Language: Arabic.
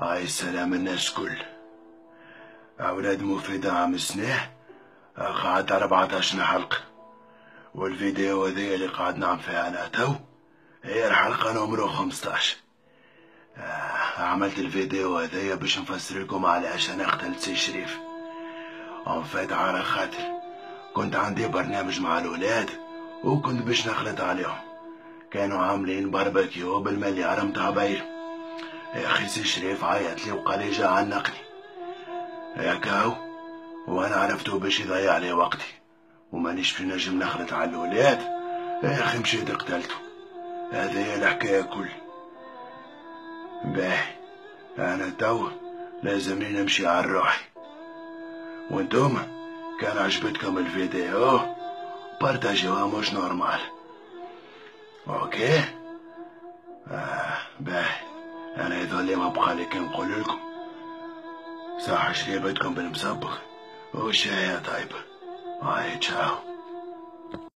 هاي السلام الناس كل أولاد مفيدة عام سنة قعد 14 حلقة، والفيديو هذي اللي قاعد نعم فيها أنا تو هي الحلقة نمرو 15. عملت الفيديو هذايا باش نفسر لكم علاش أنا قتلت سي شريف. فات على خاطر كنت عندي برنامج مع الولاد وكنت باش نخلط عليهم، كانوا عاملين باربيكيو بالمليار متاع بير. يا أخي سي شريف عيط لي وقال لي جا عنقني هكاو، وانا عرفتو باش يضيع لي وقتي ومانيش في نجم نخلط على الولاد. يا اخي مشيت قتلته. هذه هي الحكايه كل. باهي انا تو لازمني نمشي على روحي، وانتوما كان عجبتكم الفيديو بارتاجيوها مش نورمال. اوكي باهي انا يظل ما بقى لي كي نقول لكم صح شريبتكم بالمسبق والشاي طيبه. هاي تشاو.